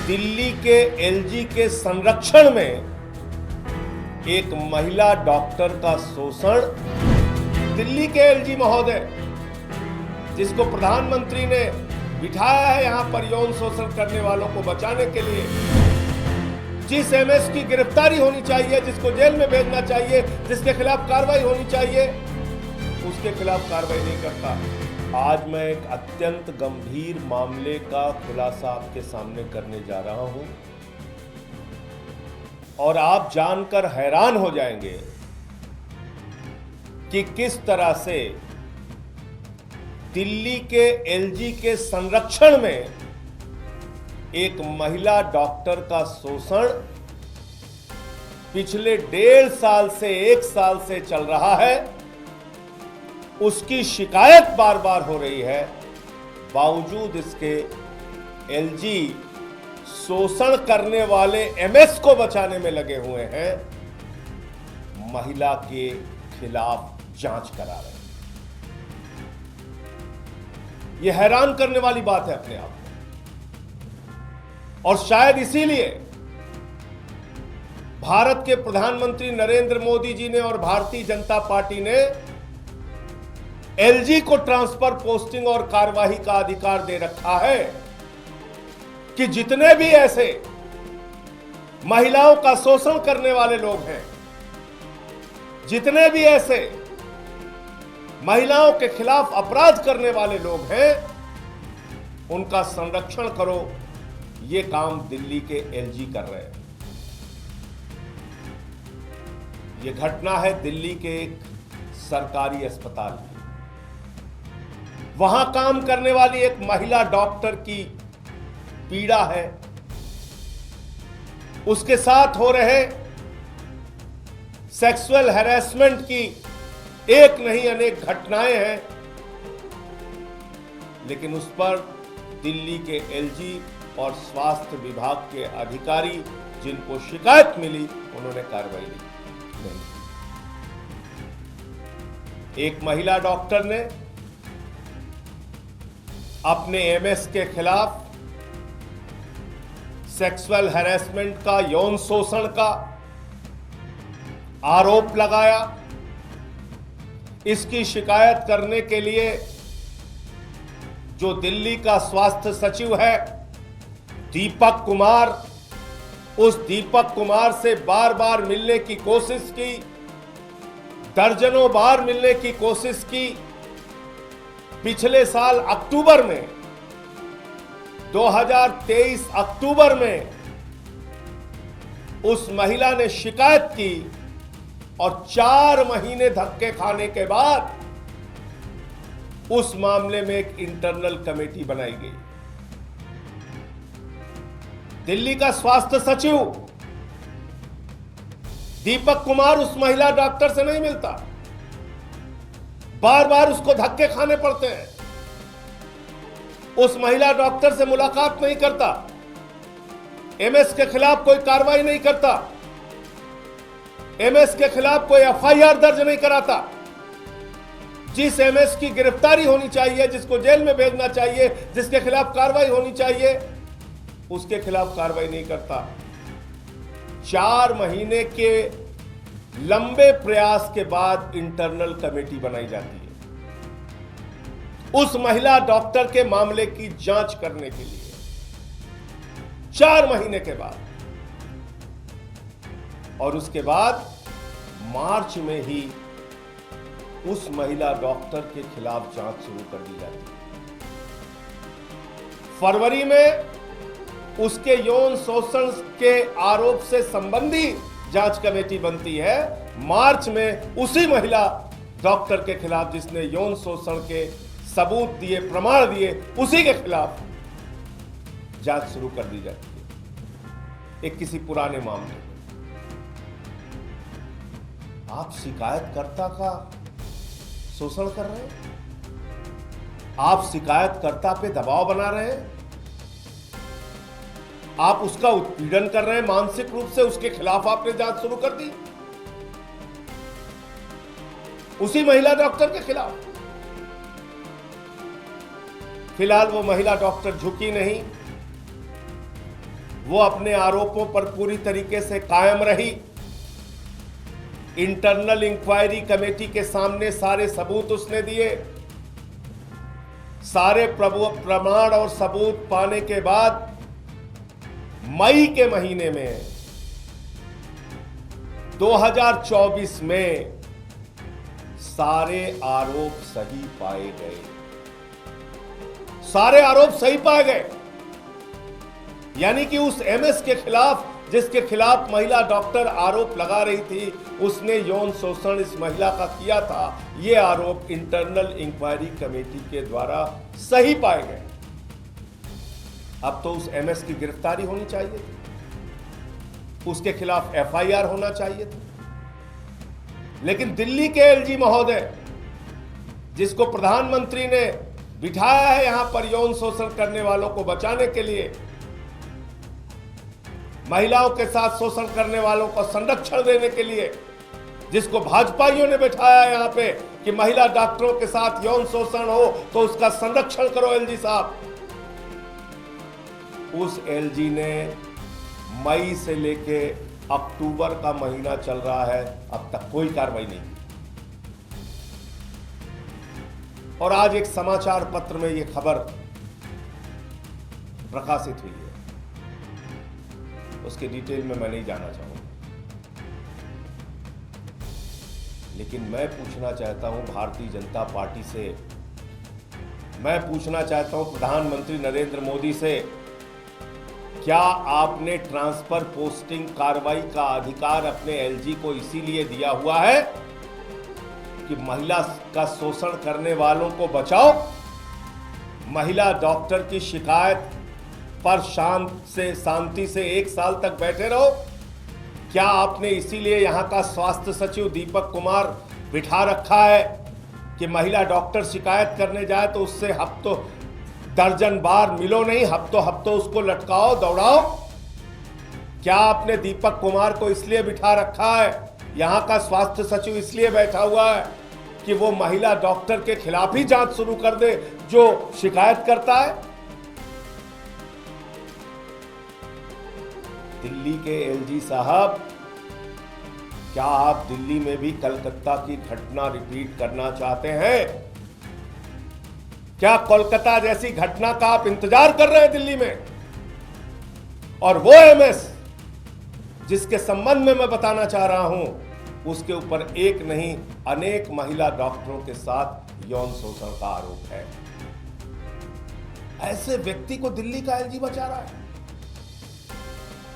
दिल्ली के एलजी के संरक्षण में एक महिला डॉक्टर का शोषण। दिल्ली के एलजी महोदय, जिसको प्रधानमंत्री ने बिठाया है यहां पर यौन शोषण करने वालों को बचाने के लिए, जिस एमएस की गिरफ्तारी होनी चाहिए, जिसको जेल में भेजना चाहिए, जिसके खिलाफ कार्रवाई होनी चाहिए, उसके खिलाफ कार्रवाई नहीं करता। आज मैं एक अत्यंत गंभीर मामले का खुलासा आपके सामने करने जा रहा हूं और आप जानकर हैरान हो जाएंगे कि किस तरह से दिल्ली के एलजी के संरक्षण में एक महिला डॉक्टर का शोषण पिछले 1.5 साल से 1 साल से चल रहा है। उसकी शिकायत बार बार हो रही है, बावजूद इसके एलजी शोषण करने वाले एमएस को बचाने में लगे हुए हैं, महिला के खिलाफ जांच करा रहे हैं। यह हैरान करने वाली बात है अपने आप में, और शायद इसीलिए भारत के प्रधानमंत्री नरेंद्र मोदी जी ने और भारतीय जनता पार्टी ने एलजी को ट्रांसफर, पोस्टिंग और कार्यवाही का अधिकार दे रखा है कि जितने भी ऐसे महिलाओं का शोषण करने वाले लोग हैं, जितने भी ऐसे महिलाओं के खिलाफ अपराध करने वाले लोग हैं, उनका संरक्षण करो। ये काम दिल्ली के एलजी कर रहे हैं। ये घटना है दिल्ली के एक सरकारी अस्पताल की। वहां काम करने वाली एक महिला डॉक्टर की पीड़ा है, उसके साथ हो रहे सेक्सुअल हैरेसमेंट की एक नहीं अनेक घटनाएं हैं, लेकिन उस पर दिल्ली के एलजी और स्वास्थ्य विभाग के अधिकारी जिनको शिकायत मिली, उन्होंने कार्रवाई नहीं की। एक महिला डॉक्टर ने अपने एमएस के खिलाफ सेक्सुअल हैरेसमेंट का, यौन शोषण का आरोप लगाया। इसकी शिकायत करने के लिए जो दिल्ली का स्वास्थ्य सचिव है दीपक कुमार, उस दीपक कुमार से बार बार मिलने की कोशिश की, दर्जनों बार मिलने की कोशिश की। पिछले साल अक्टूबर में, 2023 अक्टूबर में उस महिला ने शिकायत की और 4 महीने धक्के खाने के बाद उस मामले में एक इंटरनल कमेटी बनाई गई। दिल्ली का स्वास्थ्य सचिव दीपक कुमार उस महिला डॉक्टर से नहीं मिलता, बार बार उसको धक्के खाने पड़ते हैं, उस महिला डॉक्टर से मुलाकात नहीं करता, एमएस के खिलाफ कोई कार्रवाई नहीं करता, एमएस के खिलाफ कोई एफआईआर दर्ज नहीं कराता। जिस एमएस की गिरफ्तारी होनी चाहिए, जिसको जेल में भेजना चाहिए, जिसके खिलाफ कार्रवाई होनी चाहिए, उसके खिलाफ कार्रवाई नहीं करता। 4 महीने के लंबे प्रयास के बाद इंटरनल कमेटी बनाई जाती है उस महिला डॉक्टर के मामले की जांच करने के लिए। 4 महीने के बाद, और उसके बाद मार्च में ही उस महिला डॉक्टर के खिलाफ जांच शुरू कर दी जाती है। फरवरी में उसके यौन शोषण के आरोप से संबंधी जांच कमेटी बनती है। मार्च में उसी महिला डॉक्टर के खिलाफ, जिसने यौन शोषण के सबूत दिए, प्रमाण दिए, उसी के खिलाफ जांच शुरू कर दी जाती है एक किसी पुराने मामले में। आप शिकायतकर्ता का शोषण कर रहे हैं, आप शिकायतकर्ता पे दबाव बना रहे हैं, आप उसका उत्पीड़न कर रहे हैं मानसिक रूप से, उसके खिलाफ आपने जांच शुरू कर दी उसी महिला डॉक्टर के खिलाफ। फिलहाल वो महिला डॉक्टर झुकी नहीं, वो अपने आरोपों पर पूरी तरीके से कायम रही। इंटरनल इंक्वायरी कमेटी के सामने सारे सबूत उसने दिए। सारे प्रमाण और सबूत पाने के बाद मई के महीने में 2024 में सारे आरोप सही पाए गए। सारे आरोप सही पाए गए, यानी कि उस एमएस के खिलाफ, जिसके खिलाफ महिला डॉक्टर आरोप लगा रही थी, उसने यौन शोषण इस महिला का किया था, ये आरोप इंटरनल इंक्वायरी कमेटी के द्वारा सही पाए गए। अब तो उस एमएस की गिरफ्तारी होनी चाहिए थी, उसके खिलाफ एफआईआर होना चाहिए था। लेकिन दिल्ली के एलजी महोदय, जिसको प्रधानमंत्री ने बिठाया है यहां पर यौन शोषण करने वालों को बचाने के लिए, महिलाओं के साथ शोषण करने वालों को संरक्षण देने के लिए, जिसको भाजपाइयों ने बिठाया यहां पे कि महिला डॉक्टरों के साथ यौन शोषण हो तो उसका संरक्षण करो एलजी साहब, उस एलजी ने मई से लेके अक्टूबर का महीना चल रहा है, अब तक कोई कार्रवाई नहीं की। और आज एक समाचार पत्र में यह खबर प्रकाशित हुई है, उसके डिटेल में मैं नहीं जाना चाहूंगा, लेकिन मैं पूछना चाहता हूं भारतीय जनता पार्टी से, मैं पूछना चाहता हूं प्रधानमंत्री नरेंद्र मोदी से, क्या आपने ट्रांसफर पोस्टिंग कार्रवाई का अधिकार अपने एलजी को इसीलिए दिया हुआ है कि महिला का शोषण करने वालों को बचाओ? महिला डॉक्टर की शिकायत पर शांति से 1 साल तक बैठे रहो? क्या आपने इसीलिए यहां का स्वास्थ्य सचिव दीपक कुमार बिठा रखा है कि महिला डॉक्टर शिकायत करने जाए तो उससे हफ्तों दर्जन बार मिलो नहीं, हफ्तों उसको लटकाओ दौड़ाओ? क्या आपने दीपक कुमार को इसलिए बिठा रखा है, यहां का स्वास्थ्य सचिव इसलिए बैठा हुआ है कि वो महिला डॉक्टर के खिलाफ ही जांच शुरू कर दे जो शिकायत करता है? दिल्ली के एलजी साहब, क्या आप दिल्ली में भी कलकत्ता की घटना रिपीट करना चाहते हैं? क्या कोलकाता जैसी घटना का आप इंतजार कर रहे हैं दिल्ली में? और वो एमएस जिसके संबंध में मैं बताना चाह रहा हूं, उसके ऊपर एक नहीं अनेक महिला डॉक्टरों के साथ यौन शोषण का आरोप है। ऐसे व्यक्ति को दिल्ली का एलजी बचा रहा है,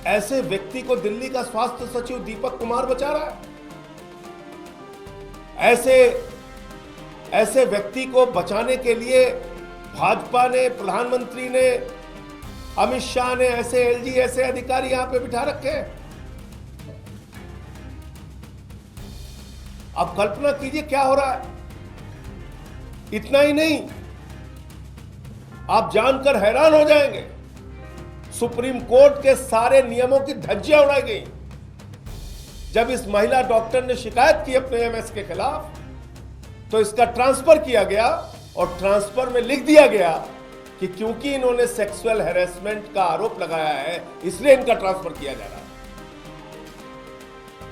ऐसे व्यक्ति को दिल्ली का स्वास्थ्य सचिव दीपक कुमार बचा रहा है। ऐसे व्यक्ति को बचाने के लिए भाजपा ने, प्रधानमंत्री ने, अमित शाह ने ऐसे एलजी, ऐसे अधिकारी यहां पे बिठा रखे हैं। अब कल्पना कीजिए क्या हो रहा है। इतना ही नहीं, आप जानकर हैरान हो जाएंगे, सुप्रीम कोर्ट के सारे नियमों की धज्जियां उड़ाई गई। जब इस महिला डॉक्टर ने शिकायत की अपने एमएस के खिलाफ, तो इसका ट्रांसफर किया गया और ट्रांसफर में लिख दिया गया कि क्योंकि इन्होंने सेक्सुअल हैरेसमेंट का आरोप लगाया है, इसलिए इनका ट्रांसफर किया जा रहा है।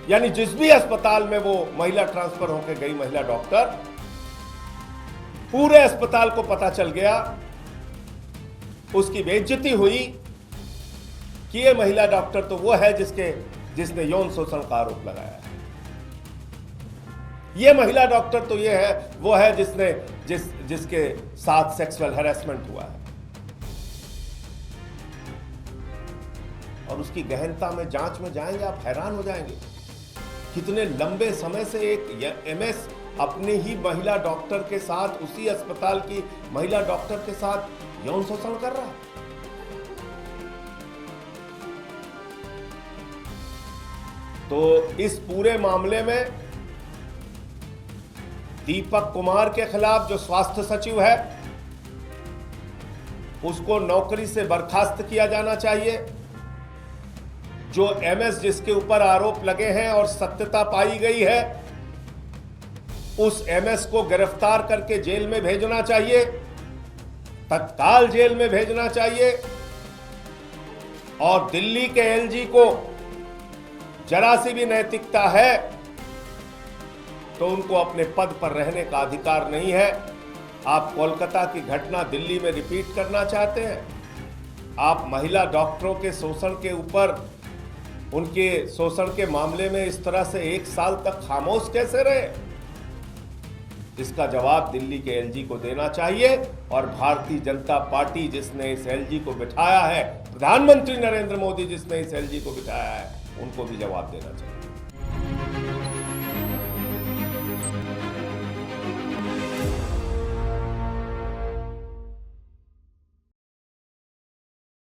यानी जिस भी अस्पताल में वो महिला ट्रांसफर होकर गई, महिला डॉक्टर, पूरे अस्पताल को पता चल गया, उसकी बेइज्जती हुई कि ये महिला डॉक्टर तो वो है जिसने यौन शोषण का आरोप लगाया है। ये महिला डॉक्टर तो ये है, वो है जिसके साथ सेक्सुअल हैरेसमेंट हुआ है। और उसकी गहनता में जांच में जाएंगे, आप हैरान हो जाएंगे कितने लंबे समय से एक एमएस अपने ही महिला डॉक्टर के साथ, उसी अस्पताल की महिला डॉक्टर के साथ यौन शोषण कर रहा है। तो इस पूरे मामले में दीपक कुमार के खिलाफ जो स्वास्थ्य सचिव है, उसको नौकरी से बर्खास्त किया जाना चाहिए। जो एमएस जिसके ऊपर आरोप लगे हैं और सत्यता पाई गई है, उस एमएस को गिरफ्तार करके जेल में भेजना चाहिए, तत्काल जेल में भेजना चाहिए। और दिल्ली के एलजी को जरा सी भी नैतिकता है तो उनको अपने पद पर रहने का अधिकार नहीं है। आप कोलकाता की घटना दिल्ली में रिपीट करना चाहते हैं? आप महिला डॉक्टरों के शोषण के ऊपर, उनके शोषण के मामले में इस तरह से 1 साल तक खामोश कैसे रहे? इसका जवाब दिल्ली के एलजी को देना चाहिए और भारतीय जनता पार्टी जिसने इस एलजी को बिठाया है, प्रधानमंत्री नरेंद्र मोदी जिसने इस एलजी को बिठाया है, उनको भी जवाब देना चाहिए।